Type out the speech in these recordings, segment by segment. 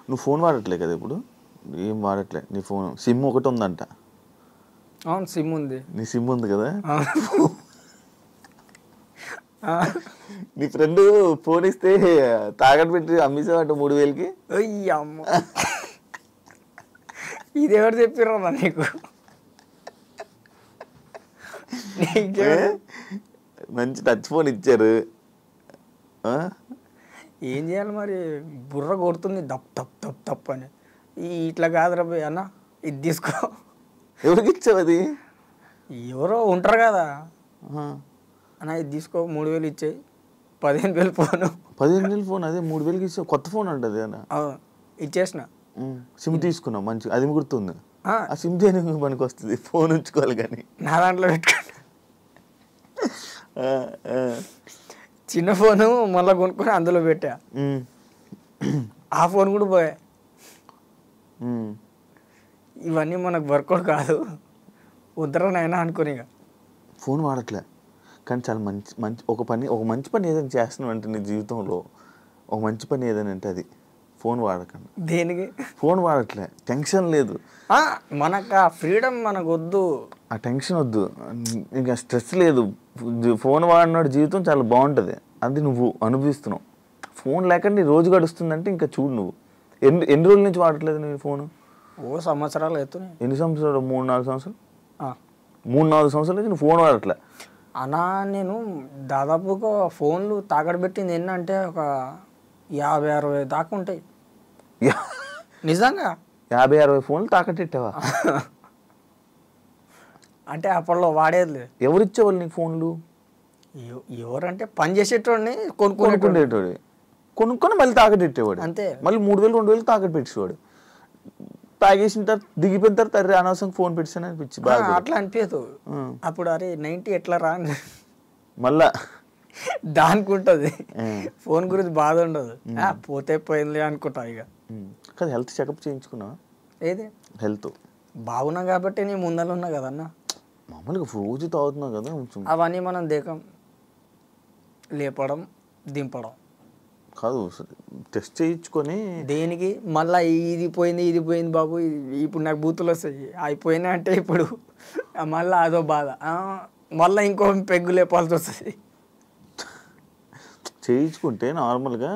నువ్వు ఫోన్ వాడట్లే కదా ఇప్పుడు? ఏం వాడట్లే. నీ ఫోన్ సిమ్ ఒకటి ఉందంట. అవును, సిమ్ ఉంది. నీ సిమ్ ఉంది కదా? నీ ఫ్రెండ్ ఫోన్ ఇస్తే తాకట్టు పెట్టి అమ్మేసావంట 3000కి. అయ్యమ్మ, ఇది ఎవరు చెప్పిర్రా నీకు? మంచి టచ్ ఫోన్ ఇచ్చారు. ఏం చేయాలి మరి? బుర్ర కొడుతుంది దప్ తప్ తప్ తప్ అని. ఇట్లా కాదురా భయ్ అన్న, ఇది తీసుకో. ఎవరికి ఇచ్చావు అది? ఎవరో ఉంటారు కదా అన్న, ఇది తీసుకో 3000 ఇచ్చాయి, 15,000 ఫోను. 15,000 ఫోన్? అదే 3000కి ఇచ్చావు. కొత్త ఫోన్ అంటది అన్న. ఇచ్చేసిన. సిమ్ తీసుకున్నావు మంచిగా, అది గుర్తుంది. ఆ సిమ్ దేనికి పనికి వస్తుంది? ఫోన్ ఉంచుకోవాలి కానీ. నా దాంట్లో పెట్టుకున్నా. చిన్న ఫోను మళ్ళీ కొనుక్కొని అందులో పెట్టా. ఆ ఫోన్ కూడా పోయా. ఇవన్నీ మనకు వర్కౌట్ కాదు, వద్దరనైనా అనుకుని ఇక ఫోన్ వాడట్లే. కానీ చాలా మంచి మంచి ఒక మంచి పని ఏదైనా చేస్తున్నావు అంటే నీ జీవితంలో ఒక మంచి పని ఏదైనా అంటే అది ఫోన్ వాడకండి. దేనికి? ఫోన్ వాడట్లే, టెన్షన్ లేదు మనకు. ఆ ఫ్రీడమ్ మనకు వద్దు, ఆ టెన్షన్ వద్దు, ఇంకా స్ట్రెస్ లేదు. ఫోన్ వాడినాడు జీవితం చాలా బాగుంటుంది, అది నువ్వు అనుభవిస్తున్నావు. ఫోన్ లేకుండా రోజు గడుస్తుందంటే ఇంకా చూడు నువ్వు. ఎన్ని రోజుల నుంచి వాడట్లేదు నేను ఫోను? సంవత్సరాలు అవుతున్నాయి. ఎన్ని సంవత్సరాలు? 3-4 సంవత్సరాలు. 3-4 సంవత్సరాల నుంచి నువ్వు ఫోన్ వాడట్లే అన్నా. నేను దాదాపుగా ఫోన్లు తాకట్టు పెట్టింది ఏంటంటే ఒక 50-60 దాకా ఉంటాయి నిజంగా. 50-60 ఫోన్లు తాకట్టు పెట్టావా? అంటే అప్పట్లో వాడేది. ఎవరు ఇచ్చేవాళ్ళు నీకు ఫోన్లు? ఎవరంటే పని చేసేటోడిని కొనుక్కునేటోడు, కొనుక్కొని మళ్ళీ తాకట్టు పెట్టేవాడు. అంతే. మళ్ళీ 3,000-2,000 తాకట్టు పెట్టేవాడు. తాగేసిన తర్వాత దిగిపోయిన తర్వాత అరే అనవసరం ఫోన్ పెట్టాను అనిపించి బాగా అట్లా అనిపించదు. అప్పుడు అరే 90 ఎట్లా రా మళ్ళా దానికి ఉంటుంది. ఫోన్ గురించి బాధ ఉండదు, పోతే పోయింది అనుకుంటా ఇక. కదా హెల్త్ చెకప్ చేయించుకున్నావా? ఏది హెల్త్ బాగున్నా కాబట్టి నీ ముందర ఉన్నా కదన్నా. మామూలుగా రోజు తాగుతున్నావు కదా. అవన్నీ మనం దేకం, లేపడం దింపడం కాదు, టెస్ట్ చేయించుకొని. దేనికి? మళ్ళీ ఇది పోయింది బాబు, ఇప్పుడు నాకు బూతులు వస్తాయి. అయిపోయినా అంటే ఇప్పుడు మళ్ళీ అదో బాధ, మళ్ళీ ఇంకో పెగ్గు లేపాల్సి వస్తుంది. చేయించుకుంటే నార్మల్గా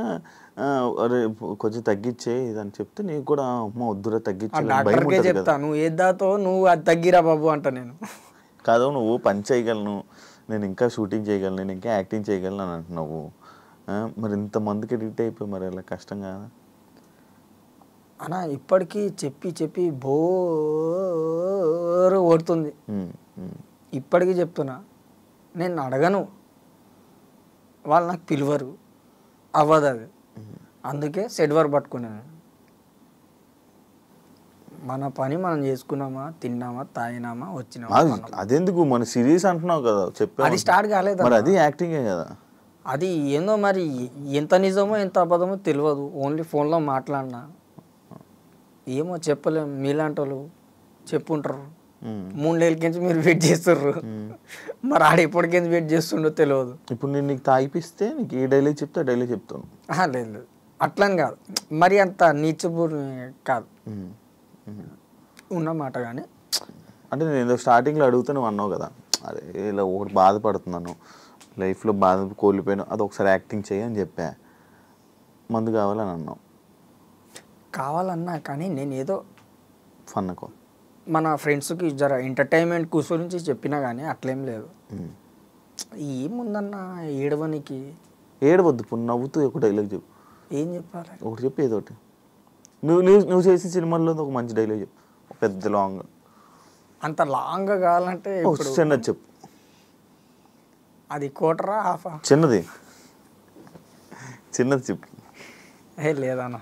అరే కొంచెం తగ్గించే ఇదని చెప్తే నీకు కూడా అమ్మ వద్దురా తగ్గించే. డాక్టర్కే చెప్తాను ఏది దాతో నువ్వు అది తగ్గిరా బాబు అంట నేను. కాదు నువ్వు పని చేయగలను, నేను ఇంకా షూటింగ్ చేయగలను, నేను ఇంకా యాక్టింగ్ చేయగలను అని అంటున్నావు. మరి ఇంతమందికి ఎడిక్ట్ అయిపోయి మరి అలా కష్టం కాదా అన్నా? ఇప్పటికీ చెప్పి బోరు కొడుతుంది. ఇప్పటికీ చెప్తున్నా, నేను అడగను, వాళ్ళు నాకు పిలువరు, అవ్వదు అది. అందుకే సెట్ వర్క్ పట్టుకున్నాను. మన పని మనం చేసుకున్నామా, తిన్నామా, తాగినామా, వచ్చినామా. అదెందుకు మన సిరీస్ అంటున్నావు కదా, చెప్పా. అది స్టార్ట్ కాలేదు, మరి అది యాక్టింగే కదా. అది ఏందో మరి, ఎంత నిజమో ఎంత అబద్ధమో తెలియదు. ఓన్లీ ఫోన్లో మాట్లాడినా ఏమో చెప్పలేం. మీలాంటి వాళ్ళు చెప్పుంటారు, 3 నెలలకించి మీరు వెయిట్ చేస్తుర్రు, మరి ఆడ ఎప్పటికించి వెయిట్ చేస్తుండో తెలియదు. ఇప్పుడు నేను నీకు తాగిపిస్తే నీకు ఏ డైలీ చెప్తే డైలీ చెప్తాను. లేదు అట్లని కాదు, మరి అంత నీచపూర్ కాదు ఉన్నమాట. కానీ అంటే నేను ఏదో స్టార్టింగ్లో అడుగుతూ నువ్వు అన్నావు కదా, అరే ఇలా ఒకటి బాధపడుతున్నాను, లైఫ్లో బాధ కోల్పోయాను, అది ఒకసారి యాక్టింగ్ చేయి అని చెప్పా. మందు కావాలని అన్నావు. కావాలన్నా కానీ నేను ఏదో ఫన్నుకో మన ఫ్రెండ్స్కి జర ఎంటర్టైన్మెంట్ కూర్చొని చెప్పినా కానీ అట్లేం లేదు. ఏముందన్న ఏడవనికి? ఏడవద్దు, ఇప్పుడు నవ్వుతూ ఒక డైలాగ్ చెప్పు. ఏం చెప్పాలి? ఒకటి చెప్పు, ఏదో ఒకటి. నువ్వు చేసిన సినిమాల్లో ఒక మంచి డైలాగ్ చెప్పు, పెద్ద లాంగ్. అంత లాంగ్ కావాలంటే చిన్నది చెప్పు. అది కోటరా హాఫా? చిన్నది చెప్పు. లేదన్నా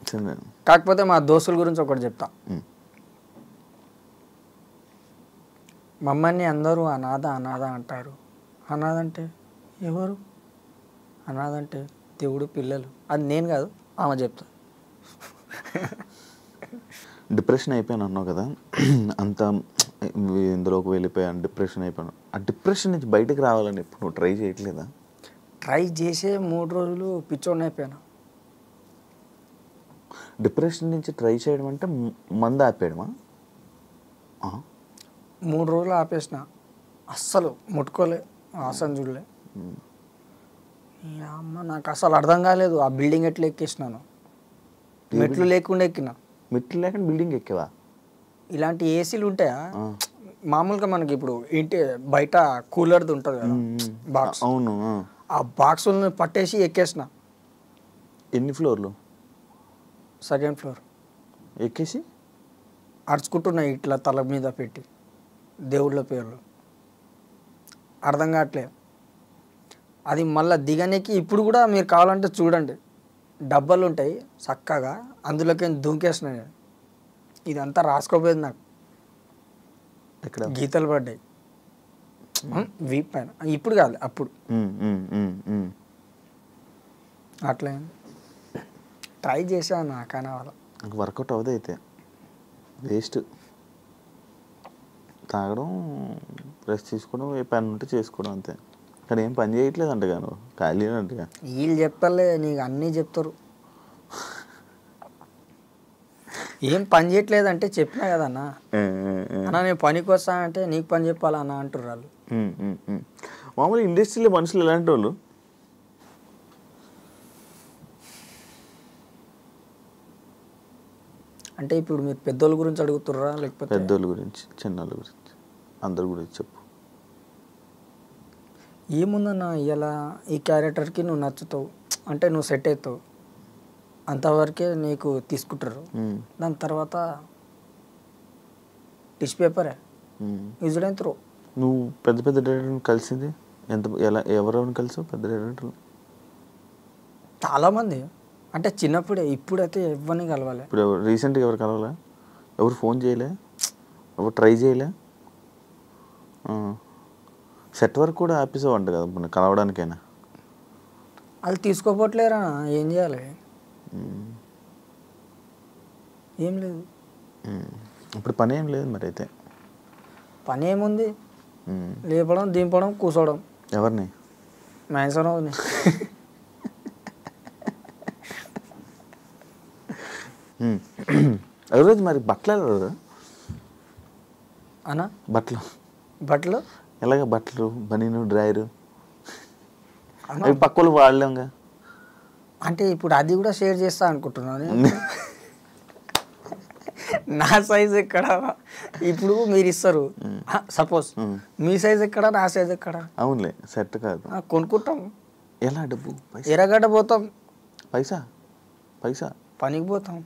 చిన్నది. కాకపోతే మా దోస్తుల గురించి ఒకటి చెప్తా. మమ్మల్ని అందరూ అనాథ అంటారు. అనాథ అంటే ఎవరు? అనాథ అంటే దేవుడు పిల్లలు. అది నేను కాదు, ఆమె చెప్తా. డిప్రెషన్ అయిపోయాను అన్నావు కదా, అంత ఇందులోకి వెళ్ళిపోయాను, డిప్రెషన్ అయిపోయాను. ఆ డిప్రెషన్ నుంచి బయటకు రావాలని ఇప్పుడు నువ్వు ట్రై చేయట్లేదా? ట్రై చేసే 3 రోజులు పిచ్చోడిని అయిపోయాను. డిప్రెషన్ నుంచి ట్రై చేయడం అంటే మందు ఆపేయడమా? 3 రోజులు ఆపేసిన, అస్సలు ముట్టుకోలే, వాసన చూడలే. అమ్మ నాకు అసలు అర్థం కాలేదు ఆ బిల్డింగ్ ఎట్లా ఎక్కేసినాను. మెట్లు లేకుండా ఎక్కిన. మెట్లు లేకుండా బిల్డింగ్ ఎక్కేవా? ఇలాంటి ఏసీలు ఉంటాయా మామూలుగా మనకి ఇప్పుడు ఇంటి బయట కూలర్ది ఉంటుంది కదా బాక్స్, అవును. ఆ బాక్సులను పట్టేసి ఎక్కేసిన. ఎన్ని ఫ్లోర్లు? 2nd floor ఎక్కేసి అరుచుకుంటున్నాయి ఇట్లా తల మీద పెట్టి దేవుళ్ళ పేర్లు. అర్థం కావట్లేదు. అది మళ్ళీ దిగనికి ఇప్పుడు కూడా మీరు కావాలంటే చూడండి, డబ్బాలు ఉంటాయి చక్కగా, అందులోకి దుంకేసినాయి. నేను ఇదంతా రాసుకోపోయేది, నాకు ఎక్కడ గీతలు పడ్డాయి వీప్ పైన. ఇప్పుడు కాదు, అప్పుడు. అట్లా ట్రై చేశాను కానీ వాళ్ళ నాకు వర్కౌట్ అవ్వదు. అయితే వేస్ట్. తాగడం, రెస్ట్ తీసుకోవడం, ఏ పని ఉంటే చేసుకోవడం అంతే. కానీ ఏం పని చేయట్లేదు అంటగా, నువ్వు ఖాళీ అంటగా. వీళ్ళు చెప్తారులే, నీకు అన్నీ చెప్తారు. ఏం పని చేయట్లేదు అంటే చెప్పినా కదన్నా, అన్నా నేను పనికి వస్తానంటే నీకు పని చెప్పాలన్నా అంటారు వాళ్ళు. మామూలు ఇండస్ట్రీలో మనుషులు ఎలాంటి వాళ్ళు? అంటే ఇప్పుడు మీరు పెద్దోళ్ళ గురించి అడుగుతుర్రా లేకపోతే? పెద్దోళ్ళ గురించి, చిన్నోళ్ళ గురించి, అందరి గురించి చెప్పు. ఏముందన్నా, ఇలా ఈ క్యారెక్టర్కి నువ్వు నచ్చుతావు అంటే నువ్వు సెట్ అవుతావు, అంతవరకే నీకు తీసుకుంటారు. దాని తర్వాత టిష్యూ పేపరే యూజ్డ్ అండ్ త్రో. నువ్వు పెద్ద పెద్ద డైరెక్టర్ని కలిసింది ఎవరెవరిని కలిసావు? పెద్ద డైరెక్టర్లు చాలామంది, అంటే చిన్నప్పుడే. ఇప్పుడైతే ఎవరిని కలవాలి. ఇప్పుడు రీసెంట్గా ఎవరు కలవాలా? ఎవరు ఫోన్ చేయలే? ఎవరు ట్రై చేయలే? సెట్ వర్క్ కూడా ఆపేసావు అంట కదా మన కలవడానికైనా. వాళ్ళు తీసుకోపోవట్లేరా, ఏం చేయాలి? ఏం లేదు. ఇప్పుడు పని ఏం లేదు మరి. అయితే పని ఏముంది, లేపడం, దింపడం, కూర్చోవడం. ఎవరిని? మ్యాన్సన్. ఎవరోజు మరి బట్టలు ఎవరు అన్నా? బట్టలు ఎలాగ? బట్టలు, బనీను, డ్రైరు అవి పక్కలు వాడలేంగా. అంటే ఇప్పుడు అది కూడా షేర్ చేస్తా అనుకుంటున్నాను. నా సైజ్ ఎక్కడ ఇప్పుడు మీరు ఇస్తారు, సపోజ్ మీ సైజ్ ఎక్కడ, నా సైజ్ ఎక్కడ? అవునులే, సెట్ కాదు. కొనుక్కుంటాం. ఎలా? డబ్బు, ఎర్రగడ్డ పోతాం, పైసా పైసా పనికి పోతాం.